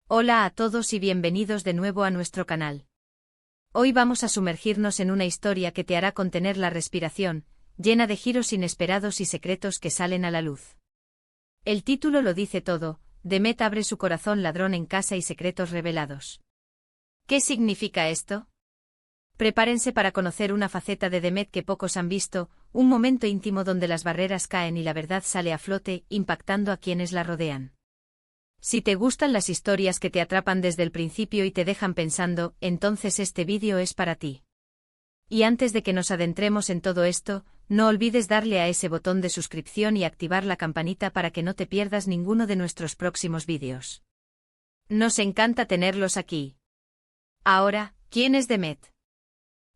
Hola a todos y bienvenidos de nuevo a nuestro canal. Hoy vamos a sumergirnos en una historia que te hará contener la respiración, llena de giros inesperados y secretos que salen a la luz. El título lo dice todo: Demet abre su corazón, ladrón en casa y secretos revelados. ¿Qué significa esto? Prepárense para conocer una faceta de Demet que pocos han visto, un momento íntimo donde las barreras caen y la verdad sale a flote, impactando a quienes la rodean. Si te gustan las historias que te atrapan desde el principio y te dejan pensando, entonces este vídeo es para ti. Y antes de que nos adentremos en todo esto, no olvides darle a ese botón de suscripción y activar la campanita para que no te pierdas ninguno de nuestros próximos vídeos. Nos encanta tenerlos aquí. Ahora, ¿quién es Demet?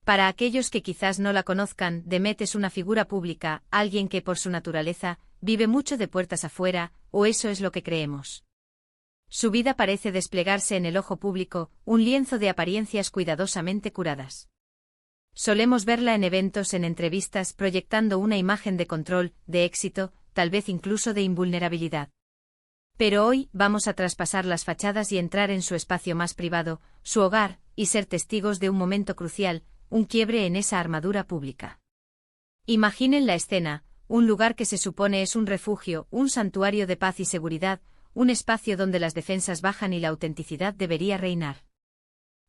Para aquellos que quizás no la conozcan, Demet es una figura pública, alguien que por su naturaleza, vive mucho de puertas afuera, o eso es lo que creemos. Su vida parece desplegarse en el ojo público, un lienzo de apariencias cuidadosamente curadas. Solemos verla en eventos, en entrevistas, proyectando una imagen de control, de éxito, tal vez incluso de invulnerabilidad. Pero hoy vamos a traspasar las fachadas y entrar en su espacio más privado, su hogar, y ser testigos de un momento crucial, un quiebre en esa armadura pública. Imaginen la escena: un lugar que se supone es un refugio, un santuario de paz y seguridad, un espacio donde las defensas bajan y la autenticidad debería reinar.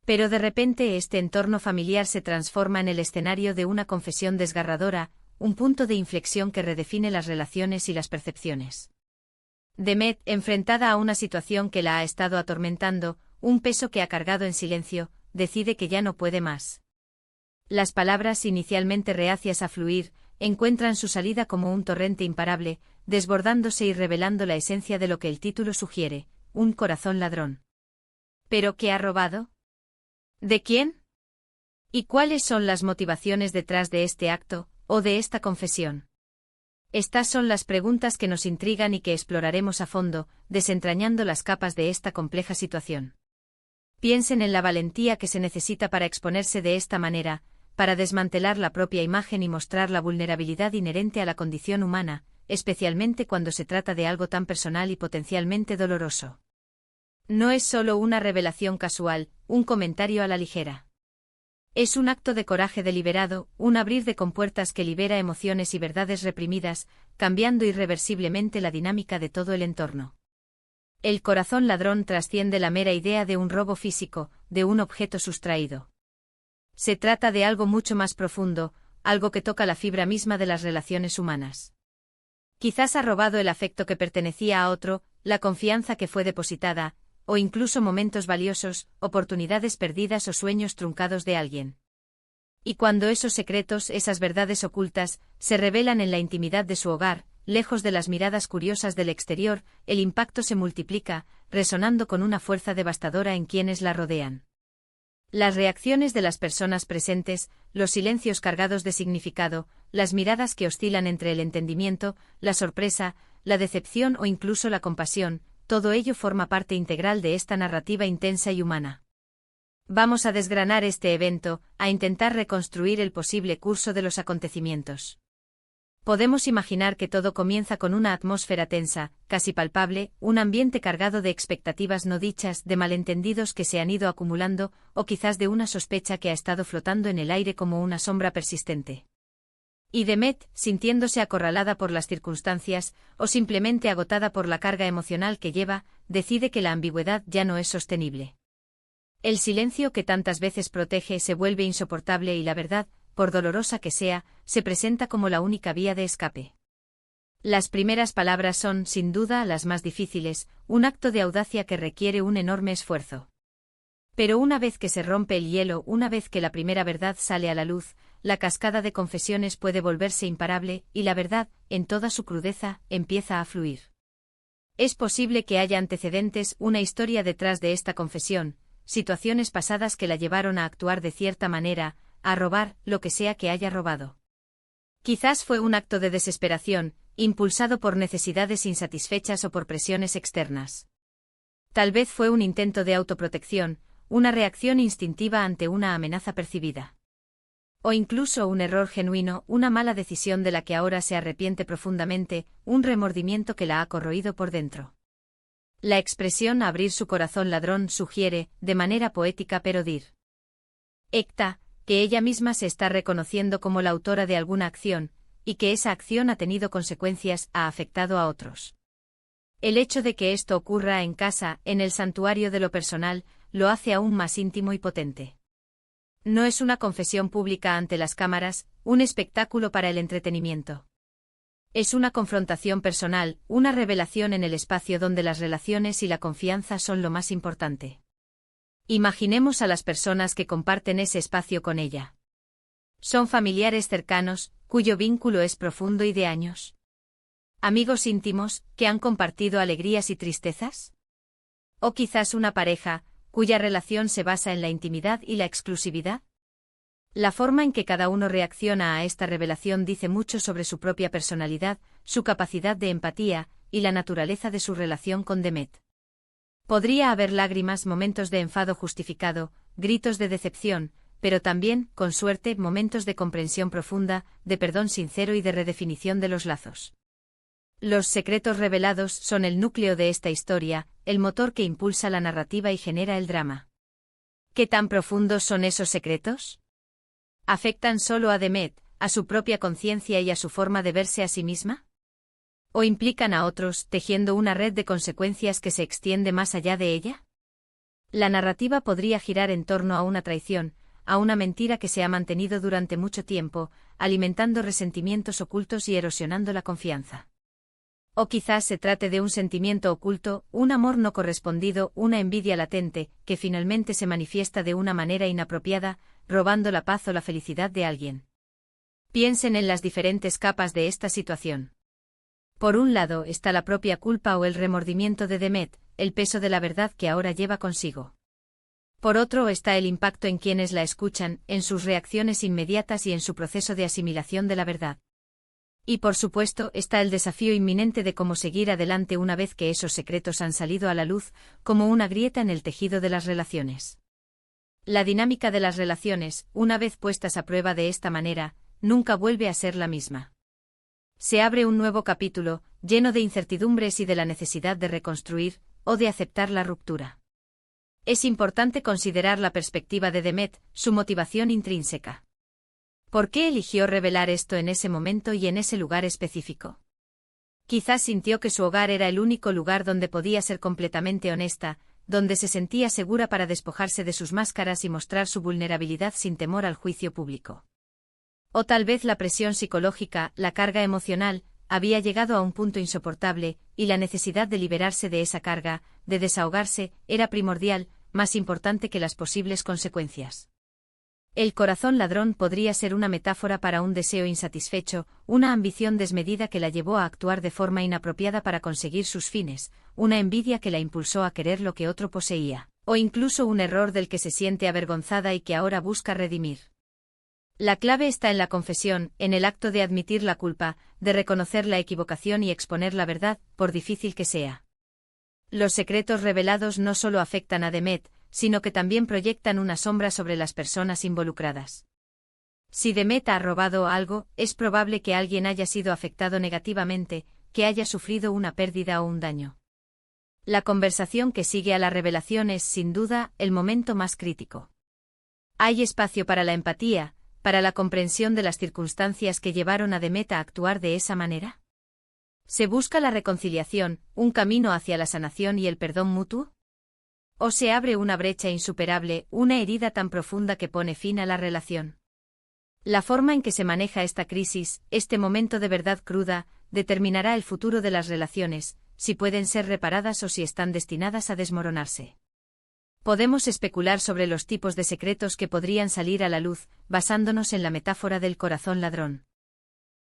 Pero de repente este entorno familiar se transforma en el escenario de una confesión desgarradora, un punto de inflexión que redefine las relaciones y las percepciones. Demet, enfrentada a una situación que la ha estado atormentando, un peso que ha cargado en silencio, decide que ya no puede más. Las palabras, inicialmente reacias a fluir, encuentran su salida como un torrente imparable, desbordándose y revelando la esencia de lo que el título sugiere: un corazón ladrón. ¿Pero qué ha robado? ¿De quién? ¿Y cuáles son las motivaciones detrás de este acto, o de esta confesión? Estas son las preguntas que nos intrigan y que exploraremos a fondo, desentrañando las capas de esta compleja situación. Piensen en la valentía que se necesita para exponerse de esta manera, para desmantelar la propia imagen y mostrar la vulnerabilidad inherente a la condición humana, especialmente cuando se trata de algo tan personal y potencialmente doloroso. No es solo una revelación casual, un comentario a la ligera. Es un acto de coraje deliberado, un abrir de compuertas que libera emociones y verdades reprimidas, cambiando irreversiblemente la dinámica de todo el entorno. El corazón ladrón trasciende la mera idea de un robo físico, de un objeto sustraído. Se trata de algo mucho más profundo, algo que toca la fibra misma de las relaciones humanas. Quizás ha robado el afecto que pertenecía a otro, la confianza que fue depositada, o incluso momentos valiosos, oportunidades perdidas o sueños truncados de alguien. Y cuando esos secretos, esas verdades ocultas, se revelan en la intimidad de su hogar, lejos de las miradas curiosas del exterior, el impacto se multiplica, resonando con una fuerza devastadora en quienes la rodean. Las reacciones de las personas presentes, los silencios cargados de significado, las miradas que oscilan entre el entendimiento, la sorpresa, la decepción o incluso la compasión, todo ello forma parte integral de esta narrativa intensa y humana. Vamos a desgranar este evento, a intentar reconstruir el posible curso de los acontecimientos. Podemos imaginar que todo comienza con una atmósfera tensa, casi palpable, un ambiente cargado de expectativas no dichas, de malentendidos que se han ido acumulando, o quizás de una sospecha que ha estado flotando en el aire como una sombra persistente. Y Demet, sintiéndose acorralada por las circunstancias, o simplemente agotada por la carga emocional que lleva, decide que la ambigüedad ya no es sostenible. El silencio que tantas veces protege se vuelve insoportable y la verdad, por dolorosa que sea, se presenta como la única vía de escape. Las primeras palabras son, sin duda, las más difíciles, un acto de audacia que requiere un enorme esfuerzo. Pero una vez que se rompe el hielo, una vez que la primera verdad sale a la luz, la cascada de confesiones puede volverse imparable, y la verdad, en toda su crudeza, empieza a fluir. Es posible que haya antecedentes, una historia detrás de esta confesión, situaciones pasadas que la llevaron a actuar de cierta manera, a robar lo que sea que haya robado. Quizás fue un acto de desesperación, impulsado por necesidades insatisfechas o por presiones externas. Tal vez fue un intento de autoprotección, una reacción instintiva ante una amenaza percibida. O incluso un error genuino, una mala decisión de la que ahora se arrepiente profundamente, un remordimiento que la ha corroído por dentro. La expresión abrir su corazón ladrón sugiere, de manera poética pero directa, que ella misma se está reconociendo como la autora de alguna acción, y que esa acción ha tenido consecuencias, ha afectado a otros. El hecho de que esto ocurra en casa, en el santuario de lo personal, lo hace aún más íntimo y potente. No es una confesión pública ante las cámaras, un espectáculo para el entretenimiento. Es una confrontación personal, una revelación en el espacio donde las relaciones y la confianza son lo más importante. Imaginemos a las personas que comparten ese espacio con ella. Son familiares cercanos, cuyo vínculo es profundo y de años. Amigos íntimos, que han compartido alegrías y tristezas. O quizás una pareja, cuya relación se basa en la intimidad y la exclusividad. La forma en que cada uno reacciona a esta revelación dice mucho sobre su propia personalidad, su capacidad de empatía, y la naturaleza de su relación con Demet. Podría haber lágrimas, momentos de enfado justificado, gritos de decepción, pero también, con suerte, momentos de comprensión profunda, de perdón sincero y de redefinición de los lazos. Los secretos revelados son el núcleo de esta historia, el motor que impulsa la narrativa y genera el drama. ¿Qué tan profundos son esos secretos? ¿Afectan solo a Demet, a su propia conciencia y a su forma de verse a sí misma? ¿O implican a otros, tejiendo una red de consecuencias que se extiende más allá de ella? La narrativa podría girar en torno a una traición, a una mentira que se ha mantenido durante mucho tiempo, alimentando resentimientos ocultos y erosionando la confianza. O quizás se trate de un sentimiento oculto, un amor no correspondido, una envidia latente, que finalmente se manifiesta de una manera inapropiada, robando la paz o la felicidad de alguien. Piensen en las diferentes capas de esta situación. Por un lado está la propia culpa o el remordimiento de Demet, el peso de la verdad que ahora lleva consigo. Por otro está el impacto en quienes la escuchan, en sus reacciones inmediatas y en su proceso de asimilación de la verdad. Y por supuesto está el desafío inminente de cómo seguir adelante una vez que esos secretos han salido a la luz, como una grieta en el tejido de las relaciones. La dinámica de las relaciones, una vez puestas a prueba de esta manera, nunca vuelve a ser la misma. Se abre un nuevo capítulo, lleno de incertidumbres y de la necesidad de reconstruir, o de aceptar la ruptura. Es importante considerar la perspectiva de Demet, su motivación intrínseca. ¿Por qué eligió revelar esto en ese momento y en ese lugar específico? Quizás sintió que su hogar era el único lugar donde podía ser completamente honesta, donde se sentía segura para despojarse de sus máscaras y mostrar su vulnerabilidad sin temor al juicio público. O tal vez la presión psicológica, la carga emocional, había llegado a un punto insoportable, y la necesidad de liberarse de esa carga, de desahogarse, era primordial, más importante que las posibles consecuencias. El corazón ladrón podría ser una metáfora para un deseo insatisfecho, una ambición desmedida que la llevó a actuar de forma inapropiada para conseguir sus fines, una envidia que la impulsó a querer lo que otro poseía, o incluso un error del que se siente avergonzada y que ahora busca redimir. La clave está en la confesión, en el acto de admitir la culpa, de reconocer la equivocación y exponer la verdad, por difícil que sea. Los secretos revelados no solo afectan a Demet, sino que también proyectan una sombra sobre las personas involucradas. Si Demet ha robado algo, es probable que alguien haya sido afectado negativamente, que haya sufrido una pérdida o un daño. La conversación que sigue a la revelación es, sin duda, el momento más crítico. Hay espacio para la empatía, para la comprensión de las circunstancias que llevaron a Demet a actuar de esa manera. ¿Se busca la reconciliación, un camino hacia la sanación y el perdón mutuo? ¿O se abre una brecha insuperable, una herida tan profunda que pone fin a la relación? La forma en que se maneja esta crisis, este momento de verdad cruda, determinará el futuro de las relaciones, si pueden ser reparadas o si están destinadas a desmoronarse. Podemos especular sobre los tipos de secretos que podrían salir a la luz, basándonos en la metáfora del corazón ladrón.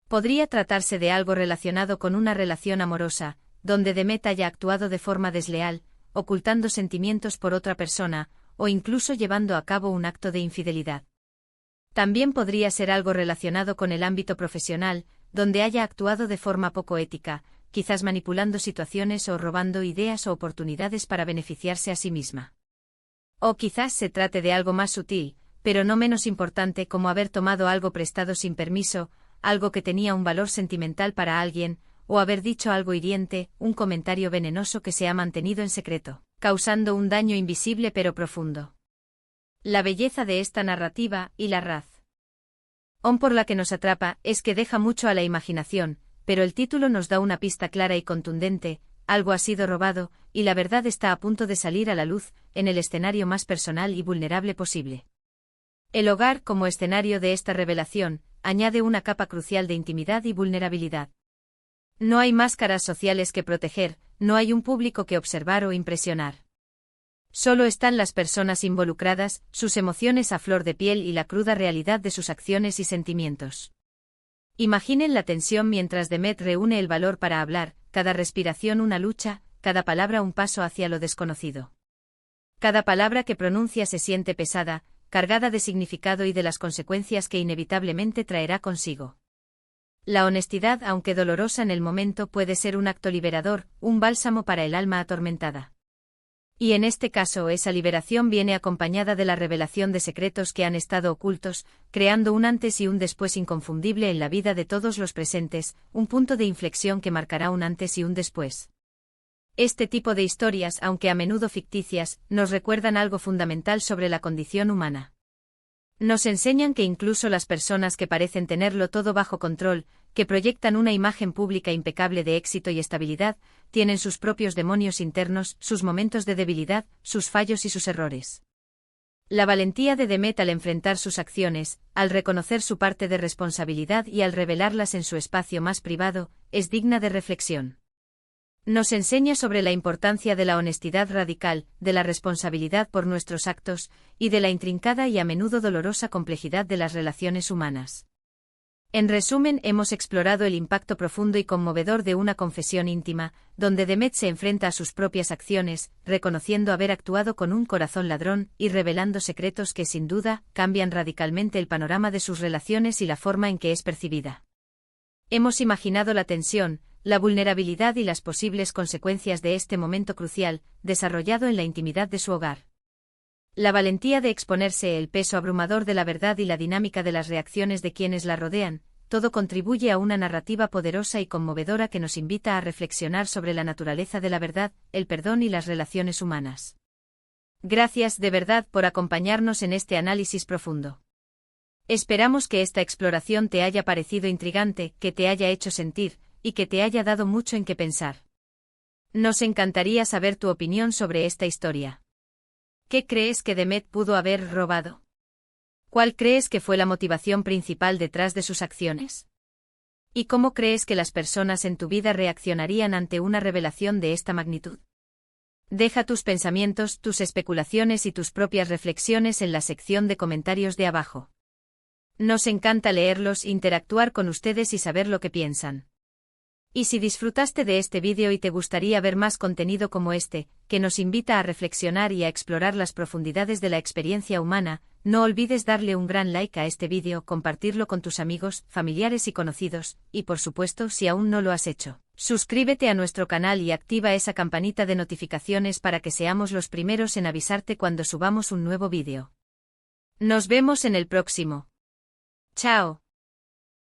Podría tratarse de algo relacionado con una relación amorosa, donde Demet haya actuado de forma desleal, ocultando sentimientos por otra persona, o incluso llevando a cabo un acto de infidelidad. También podría ser algo relacionado con el ámbito profesional, donde haya actuado de forma poco ética, quizás manipulando situaciones o robando ideas o oportunidades para beneficiarse a sí misma. O quizás se trate de algo más sutil, pero no menos importante, como haber tomado algo prestado sin permiso, algo que tenía un valor sentimental para alguien, o haber dicho algo hiriente, un comentario venenoso que se ha mantenido en secreto, causando un daño invisible pero profundo. La belleza de esta narrativa, y la razón por la que nos atrapa, es que deja mucho a la imaginación, pero el título nos da una pista clara y contundente: algo ha sido robado, y la verdad está a punto de salir a la luz, en el escenario más personal y vulnerable posible. El hogar, como escenario de esta revelación, añade una capa crucial de intimidad y vulnerabilidad. No hay máscaras sociales que proteger, no hay un público que observar o impresionar. Solo están las personas involucradas, sus emociones a flor de piel y la cruda realidad de sus acciones y sentimientos. Imaginen la tensión mientras Demet reúne el valor para hablar, cada respiración una lucha, cada palabra un paso hacia lo desconocido. Cada palabra que pronuncia se siente pesada, cargada de significado y de las consecuencias que inevitablemente traerá consigo. La honestidad, aunque dolorosa en el momento, puede ser un acto liberador, un bálsamo para el alma atormentada. Y en este caso esa liberación viene acompañada de la revelación de secretos que han estado ocultos, creando un antes y un después inconfundible en la vida de todos los presentes, un punto de inflexión que marcará un antes y un después. Este tipo de historias, aunque a menudo ficticias, nos recuerdan algo fundamental sobre la condición humana. Nos enseñan que incluso las personas que parecen tenerlo todo bajo control, que proyectan una imagen pública impecable de éxito y estabilidad, tienen sus propios demonios internos, sus momentos de debilidad, sus fallos y sus errores. La valentía de Demet al enfrentar sus acciones, al reconocer su parte de responsabilidad y al revelarlas en su espacio más privado, es digna de reflexión. Nos enseña sobre la importancia de la honestidad radical, de la responsabilidad por nuestros actos, y de la intrincada y a menudo dolorosa complejidad de las relaciones humanas. En resumen, hemos explorado el impacto profundo y conmovedor de una confesión íntima, donde Demet se enfrenta a sus propias acciones, reconociendo haber actuado con un corazón ladrón y revelando secretos que sin duda cambian radicalmente el panorama de sus relaciones y la forma en que es percibida. Hemos imaginado la tensión, la vulnerabilidad y las posibles consecuencias de este momento crucial, desarrollado en la intimidad de su hogar. La valentía de exponerse, el peso abrumador de la verdad y la dinámica de las reacciones de quienes la rodean, todo contribuye a una narrativa poderosa y conmovedora que nos invita a reflexionar sobre la naturaleza de la verdad, el perdón y las relaciones humanas. Gracias de verdad por acompañarnos en este análisis profundo. Esperamos que esta exploración te haya parecido intrigante, que te haya hecho sentir, y que te haya dado mucho en qué pensar. Nos encantaría saber tu opinión sobre esta historia. ¿Qué crees que Demet pudo haber robado? ¿Cuál crees que fue la motivación principal detrás de sus acciones? ¿Y cómo crees que las personas en tu vida reaccionarían ante una revelación de esta magnitud? Deja tus pensamientos, tus especulaciones y tus propias reflexiones en la sección de comentarios de abajo. Nos encanta leerlos, interactuar con ustedes y saber lo que piensan. Y si disfrutaste de este vídeo y te gustaría ver más contenido como este, que nos invita a reflexionar y a explorar las profundidades de la experiencia humana, no olvides darle un gran like a este vídeo, compartirlo con tus amigos, familiares y conocidos, y por supuesto, si aún no lo has hecho, suscríbete a nuestro canal y activa esa campanita de notificaciones para que seamos los primeros en avisarte cuando subamos un nuevo vídeo. Nos vemos en el próximo. Chao.